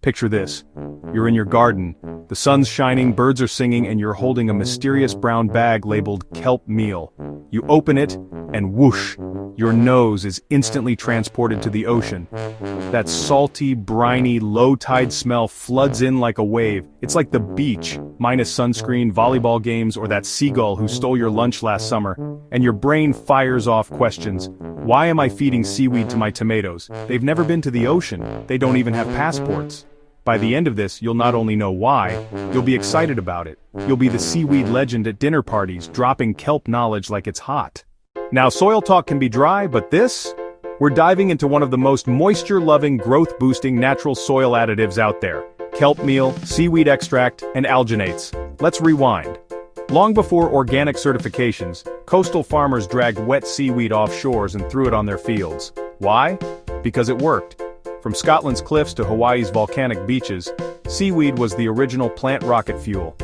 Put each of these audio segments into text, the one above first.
Picture this. You're in your garden, the sun's shining, birds are singing, and you're holding a mysterious brown bag labeled kelp meal. You open it, and whoosh, your nose is instantly transported to the ocean. That salty, briny, low-tide smell floods in like a wave. It's like the beach, minus sunscreen, volleyball games, or that seagull who stole your lunch last summer. And your brain fires off questions. Why am I feeding seaweed to my tomatoes? They've never been to the ocean. They don't even have passports. By the end of this, you'll not only know why, you'll be excited about it. You'll be the seaweed legend at dinner parties, dropping kelp knowledge like it's hot. Now, soil talk can be dry, but this? We're diving into one of the most moisture-loving, growth-boosting natural soil additives out there. Kelp meal, seaweed extract, and alginates. Let's rewind. Long before organic certifications, coastal farmers dragged wet seaweed off shores and threw it on their fields. Why? Because it worked. From Scotland's cliffs to Hawaii's volcanic beaches, seaweed was the original plant rocket fuel.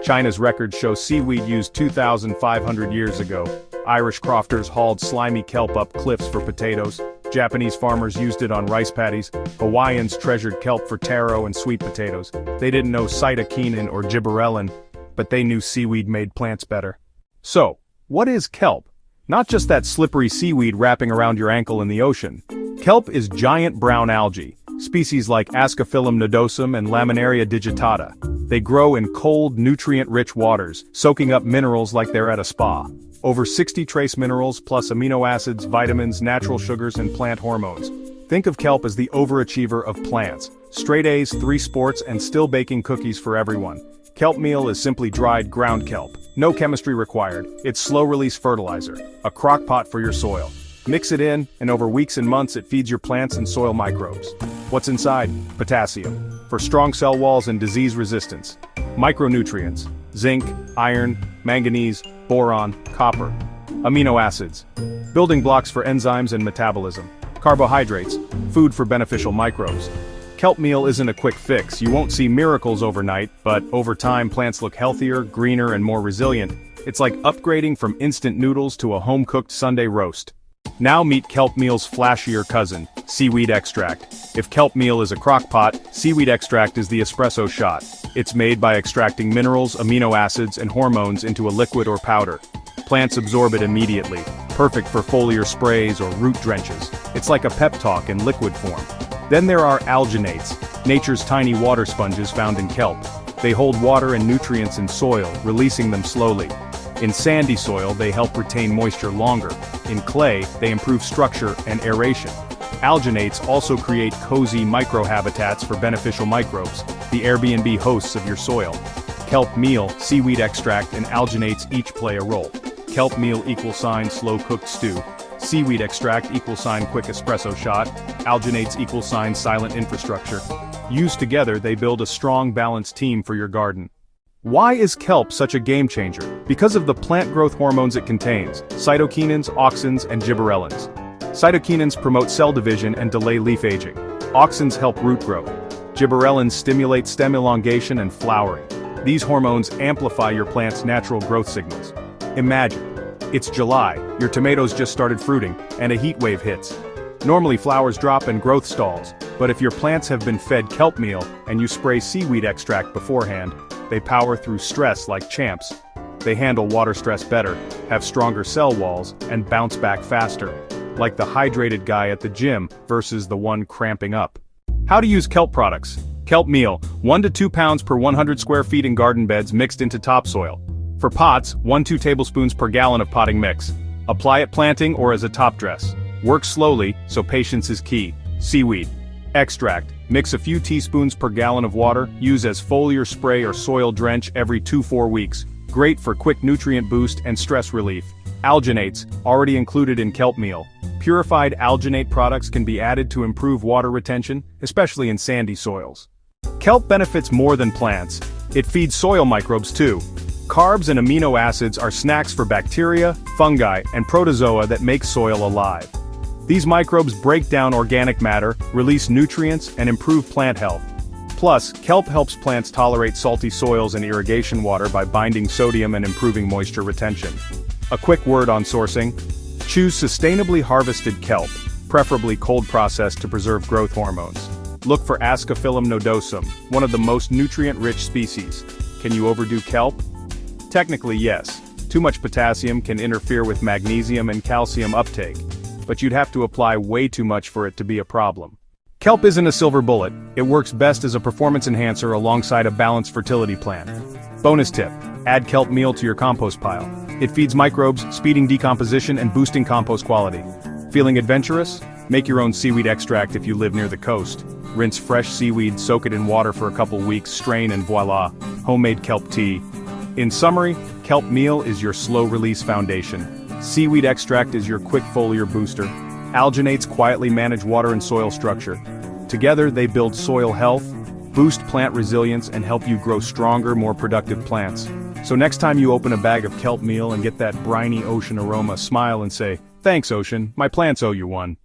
China's records show seaweed used 2,500 years ago. Irish crofters hauled slimy kelp up cliffs for potatoes. Japanese farmers used it on rice paddies. Hawaiians treasured kelp for taro and sweet potatoes. They didn't know cytokinin or gibberellin, but they knew seaweed made plants better. So, what is kelp? Not just that slippery seaweed wrapping around your ankle in the ocean. Kelp is giant brown algae, species like Ascophyllum nodosum and Laminaria digitata. They grow in cold, nutrient-rich waters, soaking up minerals like they're at a spa. Over 60 trace minerals plus amino acids, vitamins, natural sugars, and plant hormones. Think of kelp as the overachiever of plants. Straight A's, 3 sports, and still baking cookies for everyone. Kelp meal is simply dried ground kelp. No chemistry required. It's slow-release fertilizer, a crock-pot for your soil. Mix it in, and over weeks and months it feeds your plants and soil microbes. What's inside? Potassium. For strong cell walls and disease resistance. Micronutrients. Zinc, iron, manganese, boron, copper. Amino acids. Building blocks for enzymes and metabolism. Carbohydrates. Food for beneficial microbes. Kelp meal isn't a quick fix. You won't see miracles overnight, but over time plants look healthier, greener, and more resilient. It's like upgrading from instant noodles to a home-cooked Sunday roast. Now meet kelp meal's flashier cousin, seaweed extract. If kelp meal is a crock-pot, seaweed extract is the espresso shot. It's made by extracting minerals, amino acids, and hormones into a liquid or powder. Plants absorb it immediately, perfect for foliar sprays or root drenches. It's like a pep talk in liquid form. Then there are alginates, nature's tiny water sponges found in kelp. They hold water and nutrients in soil, releasing them slowly. In sandy soil, they help retain moisture longer. In clay, they improve structure and aeration. Alginates also create cozy microhabitats for beneficial microbes, the Airbnb hosts of your soil. Kelp meal, seaweed extract, and alginates each play a role. Kelp meal =, slow-cooked stew. Seaweed extract =, quick espresso shot. Alginates =, silent infrastructure. Used together, they build a strong, balanced team for your garden. Why is kelp such a game-changer? Because of the plant growth hormones it contains, cytokinins, auxins, and gibberellins. Cytokinins promote cell division and delay leaf aging. Auxins help root growth. Gibberellins stimulate stem elongation and flowering. These hormones amplify your plant's natural growth signals. Imagine, it's July, your tomatoes just started fruiting, and a heat wave hits. Normally flowers drop and growth stalls, but if your plants have been fed kelp meal and you spray seaweed extract beforehand, they power through stress like champs. They handle water stress better, have stronger cell walls, and bounce back faster. Like the hydrated guy at the gym versus the one cramping up. How to use kelp products. Kelp meal, 1 to 2 pounds per 100 square feet in garden beds mixed into topsoil. For pots, 1–2 tablespoons per gallon of potting mix. Apply at planting or as a top dress. Work slowly, so patience is key. Seaweed extract. Mix a few teaspoons per gallon of water, use as foliar spray or soil drench every 2–4 weeks. Great for quick nutrient boost and stress relief. Alginates, already included in kelp meal. Purified alginate products can be added to improve water retention, especially in sandy soils. Kelp benefits more than plants. It feeds soil microbes too. Carbs and amino acids are snacks for bacteria, fungi, and protozoa that make soil alive. These microbes break down organic matter, release nutrients, and improve plant health. Plus, kelp helps plants tolerate salty soils and irrigation water by binding sodium and improving moisture retention. A quick word on sourcing. Choose sustainably harvested kelp, preferably cold processed to preserve growth hormones. Look for Ascophyllum nodosum, one of the most nutrient-rich species. Can you overdo kelp? Technically, yes. Too much potassium can interfere with magnesium and calcium uptake, but you'd have to apply way too much for it to be a problem. Kelp isn't a silver bullet. It works best as a performance enhancer alongside a balanced fertility plan. Bonus tip: add kelp meal to your compost pile. It feeds microbes, speeding decomposition and boosting compost quality. Feeling adventurous? Make your own seaweed extract if you live near the coast. Rinse fresh seaweed, soak it in water for a couple weeks, strain, and voila, homemade kelp tea. In summary, kelp meal is your slow-release foundation. Seaweed extract is your quick foliar booster. Alginates quietly manage water and soil structure. Together, they build soil health, boost plant resilience, and help you grow stronger, more productive plants. So next time you open a bag of kelp meal and get that briny ocean aroma, smile and say, "Thanks, ocean, my plants owe you one."